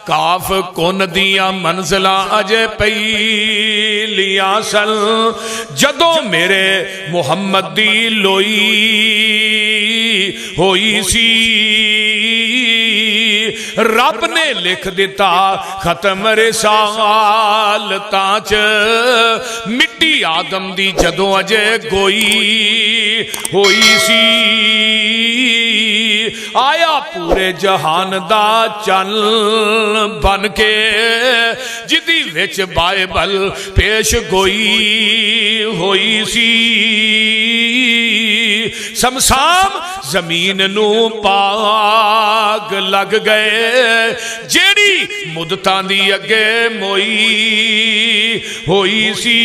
کاف کن دیاں منزلاں اجے پہلیاں سن جدوں میرے محمد دی لوئی ہوئی سی رب نے لکھ دیتا ختم رسالتاں چ مٹی آدم دی جدوں اجے گوئی ہوئی سی آیا پورے جہان دا چن بن کے جدی وچ بائبل پیش گوئی ہوئی سی سمسام زمین نو پاگ لگ گئے جیڑی مدتاں دی اگے موئی ہوئی سی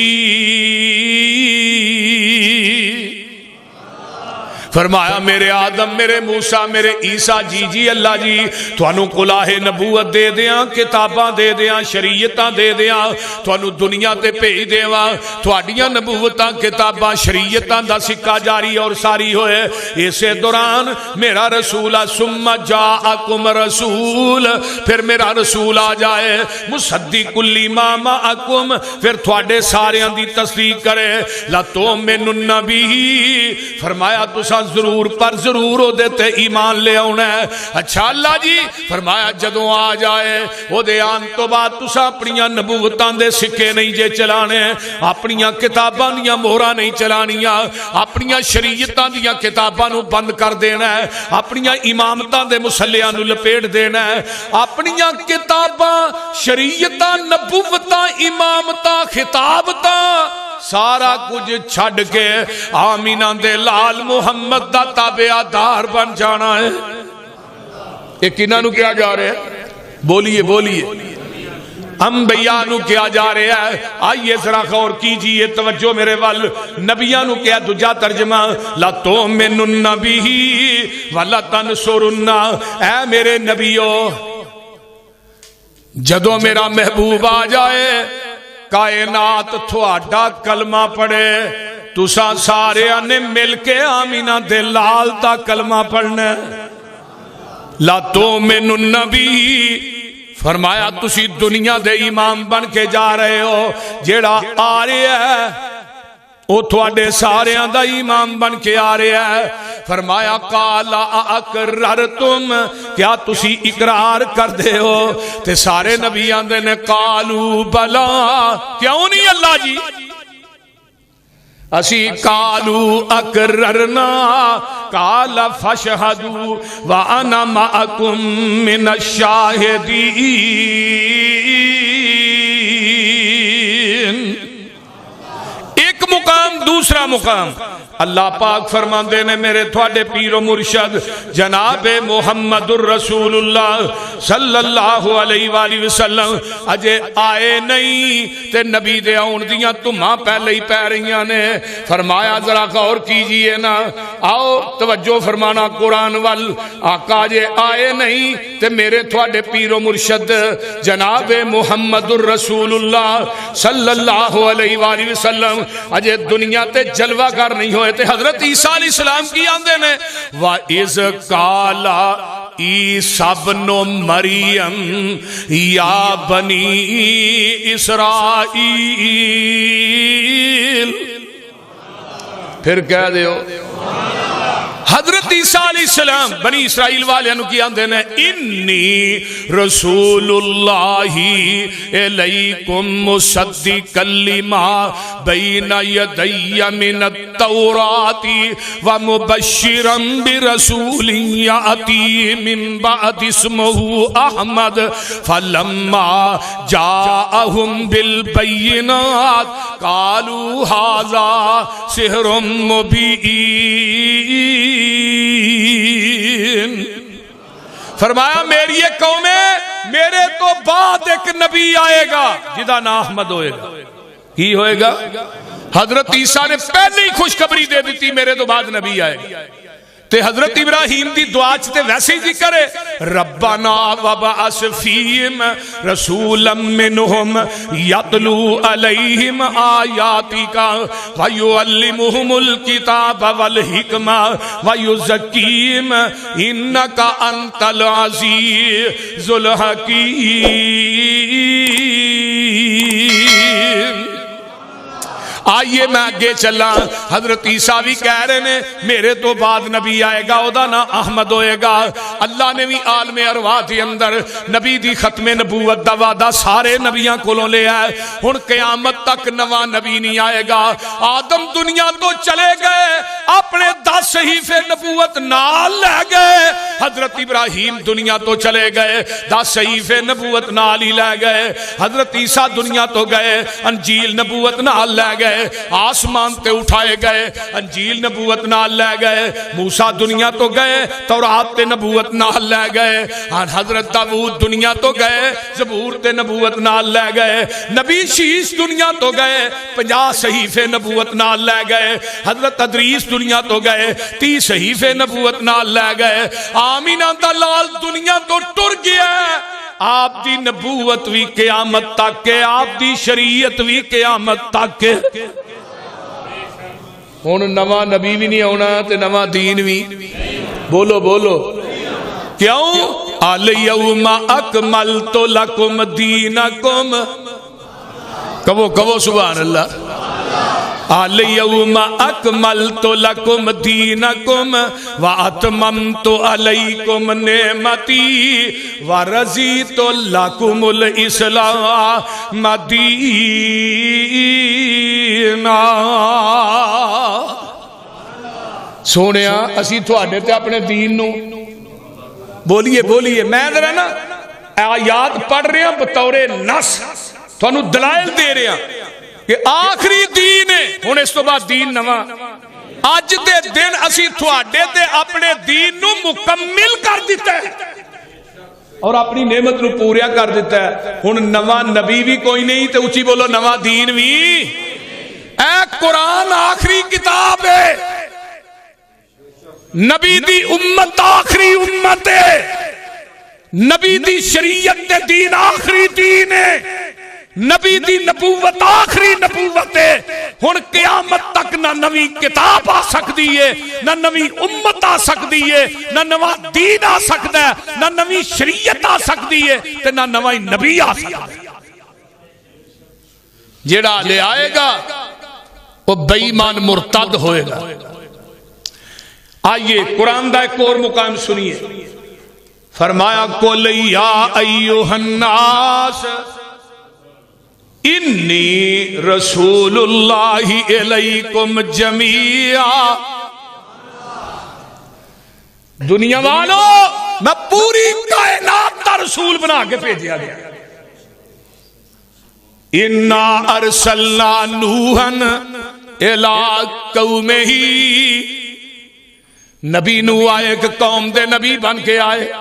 فرمایا میرے آدم میرے موسیٰ میرے عیسیٰ جی اللہ جی توانو قلاہ نبوت دے دیاں کتاباں دے دیاں شریعتاں دے دیاں توانو دنیا تے بھیج دیواں تواڈیاں نبوتاں کتاباں شریعتاں دا سکہ جاری اور ساری ہوئے اسے دوران میرا رسول ثم جاءکم رسول پھر میرا رسول آ جائے مصدق لما معکم پھر تواڈے ساریاں دی تصدیق کرے لتؤمنن بہ فرمایا تساں ضرور پر ضرور ہو دیتے ایمان لے آنا ہے اچھا اللہ جی فرمایا جدوں آ جائے وہ دے آن تو بعد تسا اپنیاں نبوتان دے سکے نہیں جے چلانے اپنیاں کتابان دیاں مہراں نہیں چلانیاں اپنیاں شریعتان دیاں کتابان نو بند کر دینا ہے اپنیاں امامتان دے مسلیاں نو لپیٹ دینا ہے اپنیاں کتاباں شریعتان نبوتان امامتان خطابتان سارا کچھ چھڑ کے آمینہ دے لال محمد دا تابعدار بن جانا ہے ایک انہوں کیا جا رہے ہیں بولیے بولیے انبیاء کیا جا رہے ہیں آئیے ذرا غور کیجئے توجہ میرے وال نبیاں کیا دوجا ترجمہ لَتُؤْمِنُنَّ بِهِ وَلَتَنْصُرُنَّ اے میرے نبیو جدوں میرا محبوب آ جائے کائنات تھوڑا کلمہ پڑھے تساں سارے نے مل کے آمینہ دے لال تا کلمہ پڑھنے لا تؤمنن بہ فرمایا تسی دنیا دے امام بن کے جا رہے ہو جیڑا آ رہے ہے او تھوڑے سارے دا امام بن کے آ رہے ہے فرمایا قال اقررتم کیا تسی اقرار کر دے ہو تے سارے نبیان دے نے قالو بلا کیوں نہیں اللہ جی اسی قالو اقررنا قال فاشہدوا وانا معکم من الشاہدین ایک مقام دوسرا مقام اللہ پاک فرماندے نے میرے تھوڑے پیر و مرشد جناب محمد الرسول اللہ صلی اللہ علیہ وآلہ وسلم اجے آئے نہیں تے نبی دے آن دیاں تمہاں پہلے ہی پہ رہیاں نے فرمایا ذرا غور کیجئے نا آؤ توجہ فرمانا قرآن وال آقا جے آئے نہیں تے میرے تھوڑے پیر و مرشد جناب محمد الرسول اللہ صلی اللہ علیہ وآلہ وسلم اجے دنیا تے جلوہ کر نہیں ہوئے تھے حضرت عیسیٰ علیہ السلام کی آندے نے وَإِذْ قَالَ عیسیٰ ابن مریم یا بنی اسرائیل پھر کہہ دے ہو حضرت عیسیٰ علیہ السلام بنی اسرائیل والے انہوں کی آندے نے انی رسول اللہ علیکم مصدق لما بین یدی من التورات ومبشرا برسول یاتی من بعد اسمہ احمد فلما جاءہم بالبینات قالوا ھذا سحر مبین فرمایا میری ایک قوم ہے میرے تو بعد ایک نبی آئے گا جدا نا احمد ہوئے گا کی ہوئے گا حضرت عیسیٰ نے پہلے ہی خوشخبری دے دیتی میرے تو بعد نبی آئے گا تے حضرت ابراہیم دی دعا چ تے ویسے ہی ذکر ہے ربنا وبعث فیہم رسولا منہم یتلو علیہم آیاتک ویعلمہم الکتاب والحکمہ ویزکیہم انک انت العزیز الحکیم۔ آئیے میں آگے چلا، حضرت عیسیٰ بھی کہہ رہے ہیں میرے تو بعد نبی آئے گا او دا نا احمد ہوئے گا۔ اللہ نے بھی عالم ارواح کے اندر نبی دی ختم نبوت دا وعدہ سارے نبیاں کولوں لے آئے، ہن قیامت تک نواں نبی نہیں آئے گا۔ آدم دنیا تو چلے گئے، اپنے 10 صحیفے نبوت نال لے گئے۔ حضرت ابراہیم دنیا تو چلے گئے، 10 صحیفے نبوت نال ہی لے گئے۔ حضرت عیسیٰ دنیا تو گئے، انجیل نبوت نال لے گئے، آسمان تے اٹھائے گئے، انجیل نبوت نال لے گئے۔ موسیٰ دنیا تو گئے، تورات تے نبوت نال لے گئے۔ حضرت داؤد دنیا تو گئے، زبور تے نبوت نال لے گئے۔ نبی شیش دنیا تو گئے، 50 صحیفے نبوت نال لے گئے۔ حضرت ادریس دنیا تو گئے، 30 صحیفے نبوت نال لے گئے۔ آمینہ دا لال دنیا تو ٹر گیا ہے، آپ دی نبوت بھی قیامت تک ہے، آپ دی شریعت بھی قیامت تک ہے۔ ہن نواں نبی بھی نہیں ہونا تے نواں دین بھی، بولو بولو کیوں؟ الیوم اکملت لکم دینکم، کہو سبحان اللہ۔ الیوم اکملت لکم دینکم واتممت علیکم نعمتی ورضیت لکم الاسلام دینا۔ سونیا اسی تھوڑے تے اپنے دین نو بولیے بولیے، میں ذرا نا آیات پڑھ رہے ہیں بطور نص، تھانو دلائل دے رہے ہیں کہ آخری دین ہے، ہن اس تو بعد دین نواں۔ اج دے دن اسی تھوڑے تے اپنے دین نو مکمل کر دیتا ہے اور اپنی نعمت نو پوریا کر دیتا ہے۔ ہن نواں نبی بھی کوئی نہیں تے اچھی بولو نواں دین بھی۔ اے قرآن آخری کتاب ہے، نبی دی امت آخری امت ہے، نبی دی شریعت دے دین آخری دین ہے، نبی دی نبوت آخری نبوت ہے۔ ہن قیامت تک نہ نوی کتاب آ سکتی ہے، نہ نوی امت آ سکتی ہے، نہ نواں دین آ سکتا ہے، نہ نوی شریعت آ سکتی ہے تے نہ نواں نبی آ سکتا ہے۔ جیڑا لے آئے گا وہ بے ایمان مرتد ہوئے گا۔ آئیے قرآن دا ایک اور مقام سنیے، فرمایا قل یا ایھا الناس انی رسول اللہ الیکم جمیعا۔ دنیا والو میں پوری کائنات کا رسول بنا کے بھیجا گیا۔ انا ارسلنا نوحا الی قومہ، نبی نو آئے، ایک قوم دے نبی بن کے آئے،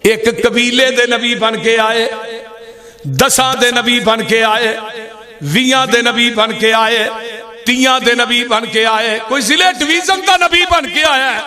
ایک قبیلے دے نبی بن کے آئے، 10 دے نبی بن کے آئے، 20 دے نبی بن کے آئے، 30 دے نبی بن کے آئے، کوئی ضلع ڈویژن دا نبی بن کے آیا ہے،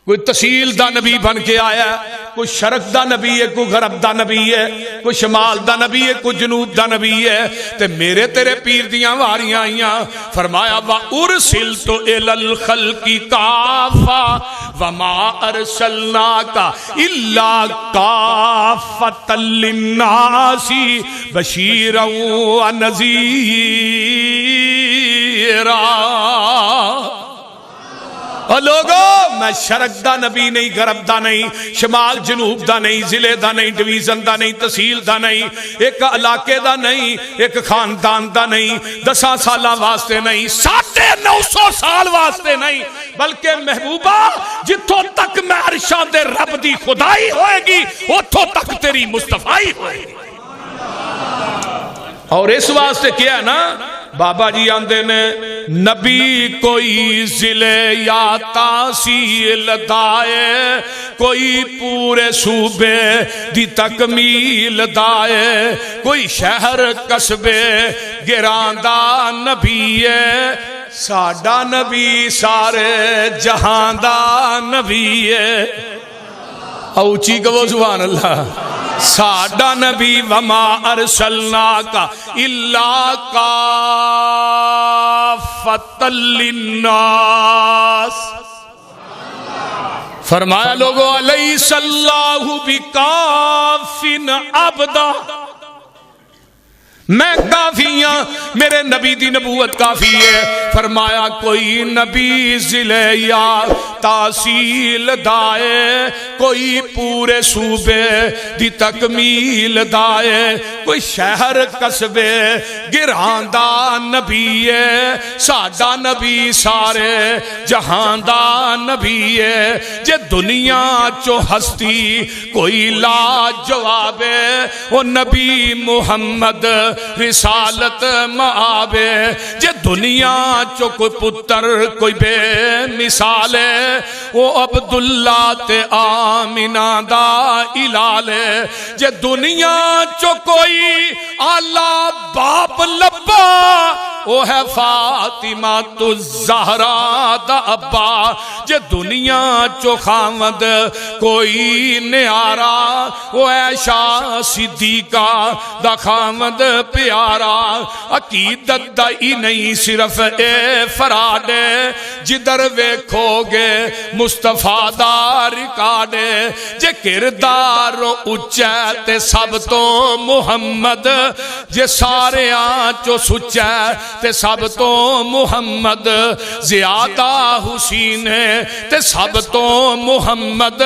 کوئی تحصیل دا نبی بن کے آیا ہے، کوئی شرق دا نبی ہے، کوئی غرب دا نبی ہے، کوئی شمال دا نبی ہے، کوئی جنوب دا نبی ہے۔ تے میرے تیرے پیر دیاں واریاں آئیاں، فرمایا وَأُرْسِلْتُ إِلَى الْخَلْقِ كَافَّةً وَمَا أَرْسَلْنَاكَ إِلَّا كَافَّةً لِلنَّاسِ بَشِيرًا وَنَذِيرًا۔ اور لوگوں میں شرق دا نبی نہیں، غرب دا نہیں، شمال جنوب دا نہیں، ضلع دا نہیں، ڈویژن دا نہیں، تحصیل دا نہیں، ایک علاقے دا نہیں، ایک خاندان دا نہیں، 10 سالہ واسطے نہیں، 950 سال واسطے نہیں، بلکہ محبوبہ جتوں تک میں ارشاد رب دی خدائی ہوئے گی اتھوں تک تیری مصطفائی ہوئے گی۔ اور اس واسطے کیا ہے نا، بابا جی آندے نے نبی کوئی ضلع یا تحصیل دائے، کوئی پورے صوبے دی تکمیل دائے، کوئی شہر قصبے گراندہ نبی ہے، ساڈا نبی سارے جہان دا نبی ہے. اونچی کہو سبحان اللہ. ساڈا نبی وما ارسلناک الا کافۃ للناس. فرمایا لوگو الیس اللہ بکاف عبدا، میں کافی ہاں، میرے نبی دی نبوت کافی ہے. فرمایا کوئی نبی ضلع یا تحصیل دائے، کوئی پورے صوبے دی تکمیل دائے، کوئی شہر قصبے گران دا نبی ہے. ساڈا نبی سارے جہان دا نبی ہے. جے دنیا چو ہستی کوئی لا جواب ہے، وہ نبی محمد رسالت معابے. جے دنیا چو کوئی پتر کوئی بے مثال ہے، وہ عبداللہ تے آمینہ دا الال ہے. جے دنیا چو کوئی آلہ باپ لبا، وہ ہے فاطمہ تو زہرا دا ابا. جے دنیا چو خامد کوئی نیارا، وہ عائشہ صدیقہ دا خامد پیارا. عقیدت دا ہی نہیں صرف اے فراد ہے، جدر ویکھو گے مصطفیٰ دا ریکارڈ ہے. جے کردار اچھے تے سب تو محمد، جے سارے آنچو سچے تے سب تو محمد. زیادہ حسین ہے تے سب تو محمد،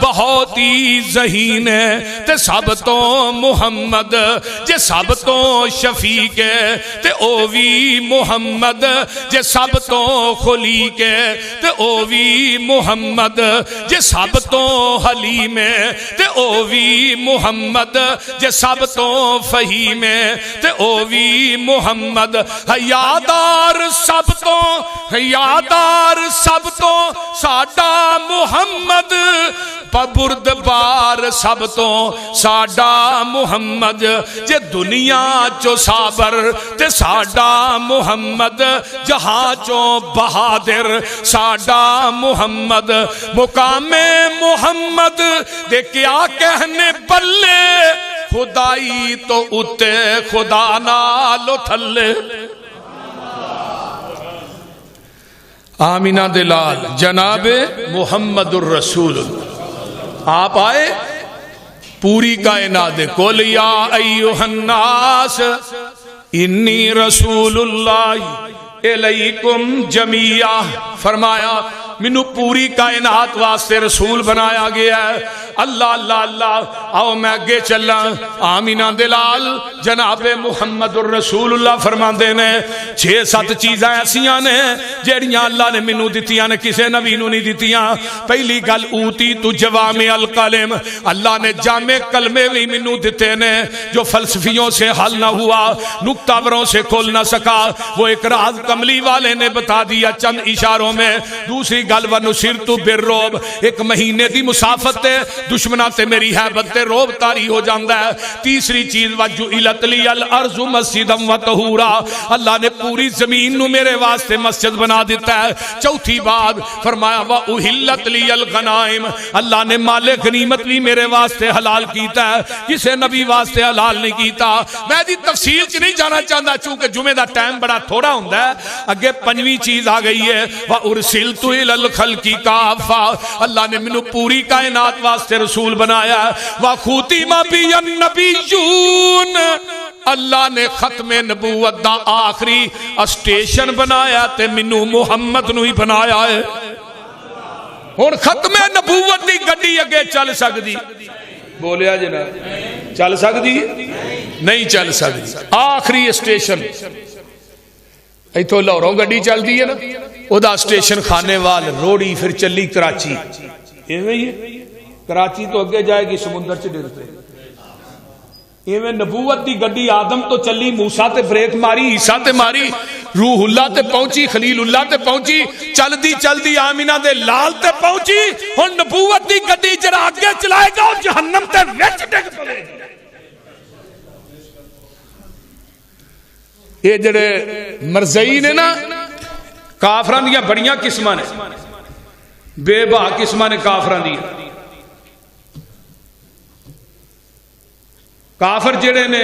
بہت ہی ذہین ہے تے سب تو محمد. جے سب تو شفیق ہے تے او وی محمد، جے سب تو خلیق ہے تے او وی محمد. جے سب تو حلیم ہے تے او وی محمد، جے سب تو فہیم ہے تے او وی محمد. حیادار سب تو، حیادار سب تو ساڈا محمد، بردبار سب تو ساڈا محمد. جے دنیا چو صابر تے ساڈا محمد، جہاں چو بہادر ساڈا محمد. مقام محمد دے کیا کہنے بلے، خدائی تو اتے خدا نالو تھلے. آمینہ دلال جناب محمد الرسول آپ آئے پوری کائنات دے. قل یا ایھا الناس انی رسول اللہ الیکم جمیعا. فرمایا منو پوری کائنات واسطے رسول بنایا گیا ہے. اللہ اللہ اللہ. آؤ میں اگے چلا. آمینہ دلال جناب محمد الرسول اللہ فرماندے نے 6-7 چیزاں ایسیاں نے جیڑیاں اللہ نے منو دتیاں نے کسے نبی نو نہیں دتیاں. پہلی گل اوتی تو جوامع الکلم، اللہ نے جامع کلمے بھی منو دتے نے جو فلسفیوں سے حل نہ ہوا، نکتاوروں سے کھول نہ سکا. وہ ایک راز کملی والے نے بتا دیا چند اشاروں میں. دوسری گل وَنُصِرْتُ بِالرُّعْبِ، ایک مہینے دی مسافت ہے، دشمنہ تے میری حیبت تے روب تاری ہو جاندہ ہے. تیسری چیز وَجُعِلَتْ لِيَ الْأَرْضُ مَسْجِدًا وَطَہُورًا، اللہ نے پوری زمین نو میرے واسطے مسجد بنا دیتا ہے. چوتھی بات فرمایا وَأُحِلَّتْ لِيَ الْغَنَائِمُ، اللہ نے مال غنیمت بھی میرے واسطے حلال کیتا ہے، کسے نبی واسطے حلال نہیں کیتا. میں دی تفصیل چ نہیں جانا چاہتا چونکہ جمعے دا ٹائم بڑا تھوڑا ہوندہ ہے. اگے پنجویں چیز آ گئی ہے وَأُرْسِلْتُ إِلَى الْخَلْقِ كَافَّةً، اللہ نے منو پوری کائنات واسطے رسول بنایا. وَخُتِمَ بِيَ النَّبِيُّونَ، اللہ نے ختم نبوت دا آخری اسٹیشن بنایا تے منو محمد نو ہی بنایا ہے. اور ختم نبوت دی گڈی اگے چل سکتی، بولیا جناب چل سکتی نہیں چل سکتی. آخری اسٹیشن ایتھوں لاہوروں گڈی چل دی ہے نا، او دا اسٹیشن خانے وال روڑی، پھر چلی کراچی. کراچی تو اگے جائے گی سمندر چ ڈر پہ. ایویں نبوت دی گڈی آدم تو چلی، موسیٰ تے بریک ماری، عیسیٰ تے ماری، روح اللہ تے پہنچی، خلیل اللہ تے پہنچی، چل دی آمینہ دے لال تے پہنچی. ہن نبوت دی گڈی جڑا اگے چلائے گا جہنم تے وچ ڈگ پے. یہ جڑے مرزائی نے نا، کافران دیا بڑیاں قسماں نے، بے بہا قسماں نے کافران دیا۔ کافر جڑے نے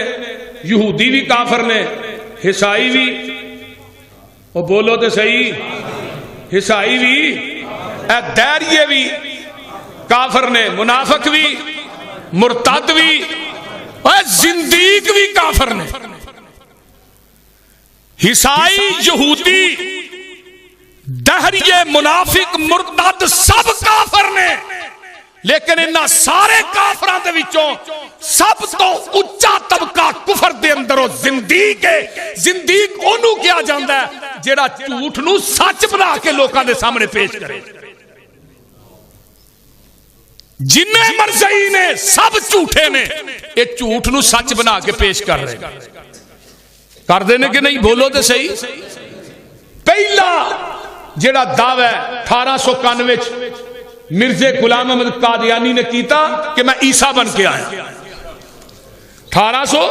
یہودی بھی کافر نے، عیسائی بھی، وہ بولو تو صحیح، عیسائی بھی، دیریے بھی کافر نے، منافق بھی، مرتد بھی، اور زندیق بھی کافر نے۔ عیسائی، یہودی، دہریے، منافق، مرتد سب کافر نے، لیکن انہاں سارے کافراں دے وچوں سب تو اچا طبقہ کفر دے اندر وہ زندیق ہے۔ زندیق اونوں کیا جاندا ہے جیڑا جھوٹ نو سچ بنا کے لوکاں دے سامنے پیش کرے۔ جننے مرزئی نے سب جھوٹے نے، یہ جھوٹ نو سچ بنا کے پیش کر رہے کر دینے کہ نہیں؟ بولو تے صحیح۔ پہلا جیڑا دعوی 1891 مرزا غلام احمد قادیانی نے کیتا کہ میں عیسیٰ بن کے آیا۔ 1800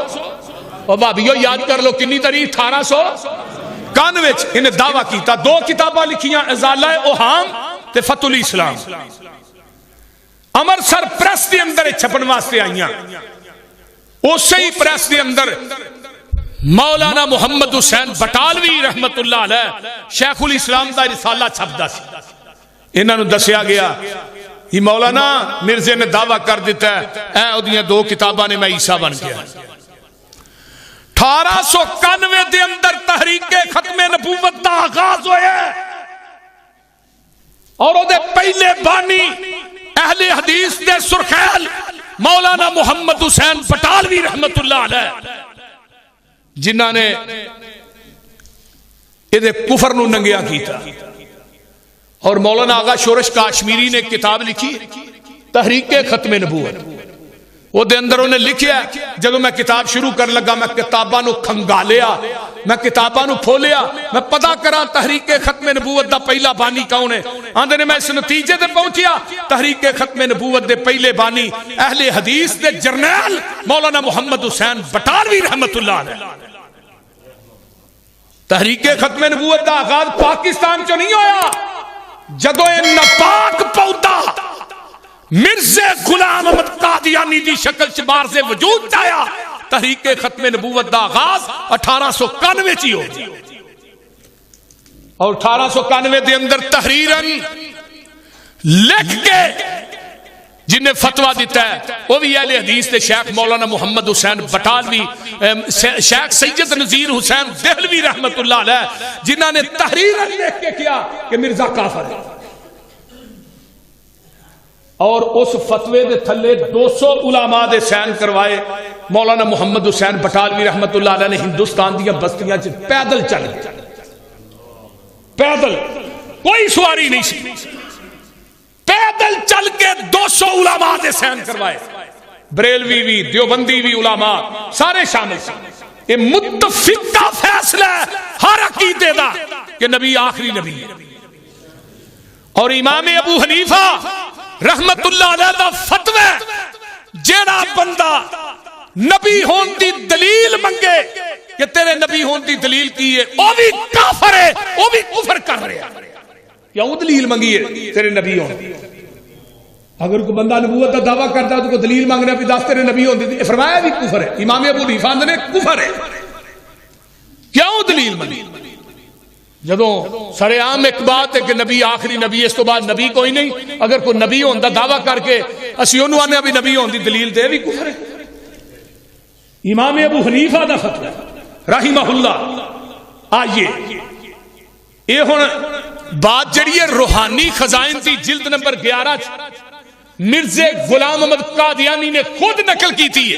اور بھابیو یاد کر لو کنی تاریخ، 1891 انہیں دعویٰ کیتا۔ 2 کتاباں لکھیاں، ازالہ اوہام تے فتح الاسلام، امرتسر پریس دے اندر چھپن واسطے آئیاں۔ اسی ہی پریس دے اندر مولانا محمد حسین بٹالوی رحمت اللہ علیہ شیخ الاسلام دا رسالہ چھپدا سی۔ انہاں نو دسیا گیا یہ مولانا مرزے نے دعویٰ کر دیتا ہے اے اودیاں 2 کتاباں نے میں عیسیٰ بن گیا۔ 1891 دے اندر تحریک ختم نبوت دا آغاز ہویا اور او دے پہلے بانی اہل حدیث دے سرخیل مولانا محمد حسین بٹالوی رحمت اللہ علیہ، جنہاں نے یہ کفر نو ننگیا کیتا۔ اور مولانا آغا شورش کاشمیری نے کتاب لکھی تحریک ختم نبوت، وہ دے اندر انہیں لکھیا جب میں کتاب شروع کر لگا میں کتاباں نو کھنگالیا، میں کتاباں نو کھولیا، میں پتا کرا تحریک ختم نبوت دا پہلا بانی کون ہے۔ آندے نے میں اس نتیجے تے پہنچیا تحریک ختم نبوت دے پہلے بانی اہل حدیث دے جرنیل مولانا محمد حسین بٹالوی رحمت اللہ علیہ۔ تحریک ختم نبوت دا آغاز پاکستان چو نہیں ہویا، جدو یہ ناپاک پودا مرزا غلام احمد قادیانی دی شکل چبار سے وجود آیا، تحریک ختم نبوت دا آغاز 1891 چی ہو گیا۔ اور 1891 دے اندر تحریرن لکھ کے جنہیں فتوہ دیتا ہے وہ بھی اہل حدیث دے شیخ مولانا محمد حسین بٹالوی، شیخ سید نذیر حسین دہلوی رحمت اللہ علیہ، جنہاں نے تحریر لکھ کے کیا کہ مرزا کافر ہے۔ اور اس فتوے دے تھلے 200 علماء دے سین کروائے۔ مولانا محمد حسین بٹالوی رحمت اللہ علیہ نے ہندوستان دیا بستیاں پیدل چل گئے، پیدل، کوئی سواری نہیں سی، پیدل چل کے 200 علماء دے سین کروائے، بریلوی بھی، دیوبندی بھی علماء سارے شامل سے۔ یہ متفقہ فیصلہ ہے ہر عقیدے دا کہ نبی آخری نبی ہے۔ اور امام ابو حنیفہ رحمت اللہ علیہ دا فتوی جیڑا بندہ نبی ہون دی دلیل منگے کہ تیرے نبی ہون دی دلیل کی ہے، وہ بھی کافر ہے، وہ بھی کفر کر رہے ہیں۔ کیوں دلیل منگی ہے تیرے نبی ہون؟ اگر کوئی بندہ نبوت کا دعویٰ کرتا ہے تو کوئی دلیل مانگ رہا ہے بھی 10 تیرے نبی ہوندے، فرمایا بھی کفر ہے۔ امام ابو حنیفہ نے کفر ہے، کیوں دلیل منگی؟ جدوں سر عام ایک بات ہے کہ نبی آخری نبی، اس تو بعد نبی کوئی نہیں، اگر کوئی نبی ہوندا دعویٰ کر کے اسی انہوں آنے بھی نبی ہوندی دلیل دے بھی کفر ہے۔ امام ابو حنیفہ دا فتوی رحمہ اللہ۔ آئیے یہ ہن بات جڑی ہے روحانی خزائن دی جلد نمبر 11 مرزا غلام احمد قادیانی نے خود نقل کی تھی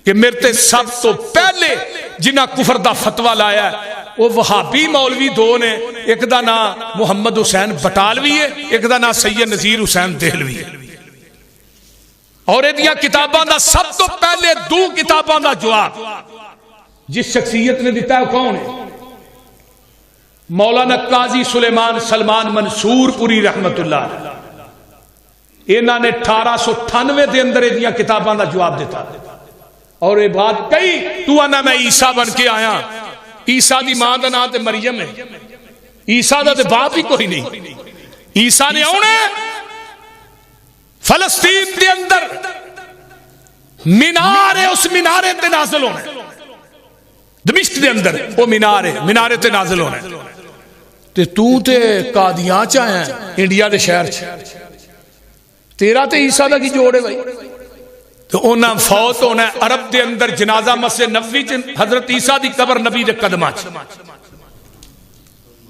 کہ میرے تے سب تو پہلے جنہاں کفر دا فتویٰ لایا ہے وہ وہابی مولوی 2 نے، ایک دا نام محمد حسین بٹالوی ہے، ایک دا نام سید نذیر حسین دہلوی ہے۔ اور یہ کتاباں دا سب تو پہلے 2 کتاباں دا جواب جس شخصیت نے دیتا ہے کون ہے؟ مولانا قاضی سلیمان سلمان منصور پوری رحمت اللہ علیہ۔ انہوں نے 1898 دے اندر یہ کتاباں دا جواب دیتا اور یہ بات کئی تو آنا میں عیسیٰ بن کے آیا، عیسیٰ دی ماں دا نام تے مریم ہے، عیسیٰ دا تے باپ ہی کوئی نہیں. عیسیٰ نے آنا فلسطین دے اندر مینار ہے, اس مینارے تے نازل ہونا ہے. دمشق دے اندر وہ مینارے تے نازل ہونا ہے. تے تو تے قادیاں چ آیا انڈیا دے شہر چ, تیرا تے عیسیٰ دا کی جوڑ ہے بھائی. تو انہاں فوت ہونا ہے عرب دے اندر جنازہ مسجد نبوی چ حضرت عیسیٰ دی قبر نبی دے قدماں چ.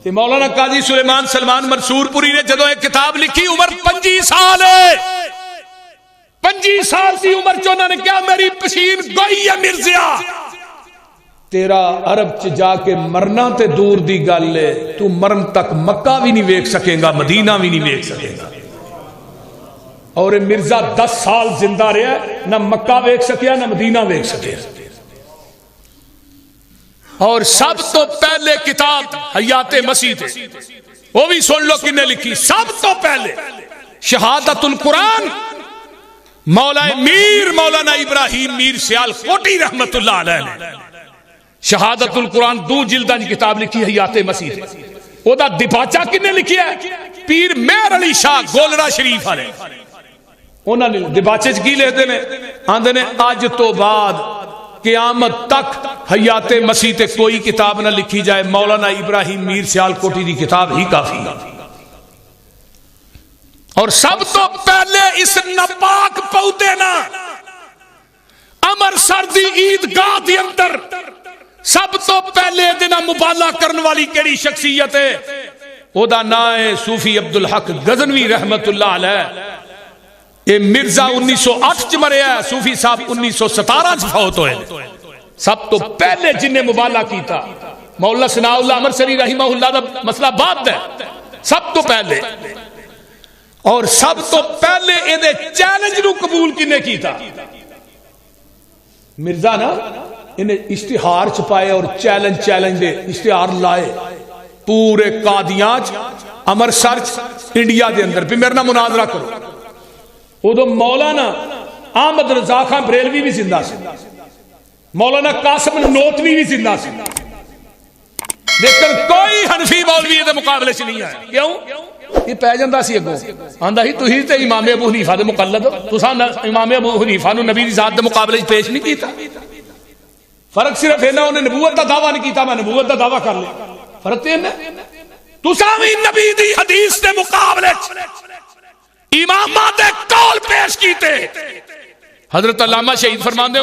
تے مولانا قاضی سلیمان سلمان منصور پوری نے جدوں ایک کتاب لکھی, عمر 25 سال ہے, 25 سال دی عمر چ انہوں نے کیا میری پشین گوئی ہے مرزیا, تیرا عرب چ جا کے مرنا تے دور دی گل ہے, تو مرن تک مکہ بھی نہیں ویکھ سکے گا, مدینہ بھی نہیں ویکھ سکے گا. اور مرزا 10 سال زندہ رہا, نہ مکہ ویکھ سکیا نہ مدینہ ویکھ سکیا. اور سب تو پہلے کتاب حیات مسیح تھے, وہ بھی سن لو کنے لکھی. سب تو پہلے شہادت القرآن مولا میر مولانا ابراہیم میر سیال کوٹی رحمت اللہ علیہ نے شہادت القرآن 2 جلداں دی کتاب لکھی حیات مسیح تھے. او دا دپاچا کنے لکھیا ہے, پیر مہر علی شاہ گولڑا شریف والے. انہوں نے دباچے کی لیتے ہیں, آندے نے آج تو بعد قیامت تک حیات مسیح تے کوئی کتاب نہ لکھی جائے, مولانا ابراہیم میر سیال کوٹی دی کتاب ہی کافی ہے. اور سب تو پہلے اس ناپاک پودے نا امرسر دی عیدگاہ دی اندر سب تو پہلے دینا مبالغہ کرنے والی کیڑی شخصیت ہے, او دا نام ہے صوفی عبدالحق غزنوی رحمت اللہ علیہ. یہ مرزا 1908 چ مریا ہے, صوفی صاحب 1917 چ فوت ہوئے. سب تو پہلے جن نے مبالغہ کیتا مولا ثناء اللہ امرسری رحمہ اللہ دا مسئلہ بعد ہے, سب تو پہلے. اور سب تو پہلے یہ چیلنج نو قبول کنے کیتا, مرزا نا انہیں اشتہار چھپائے اور چیلنج دے اشتہار لائے پورے قادیان امرسر انڈیا دے اندر بھی میرے نہ مناظرہ کرو. ادو مولانا احمد رضا خان بریلوی بھی زندہ سی, مولانا قاسم نوتوی بھی زندہ سی, لیکن کوئی حنفی مولوی دے مقابلے سے نہیں آیا. کیوں؟ یہ پہ جاندہ سی اگوں آندا ہی تسی تے امام ابو حنیفہ دے مقلد ہو, تساں امام ابو حنیفہ نو نبی دی ذات دے مقابلے پیش نہیں کیتا. فرق صرف ہے نا انہیں نبوت دا دعویٰ نہیں کیتا, میں نبوت دا دعویٰ کر لیا. فرق تے نا تساں وی نبی دی حدیث دے مقابلے امامات قول پیش کیتے. حضرت علامہ شہید فرماندے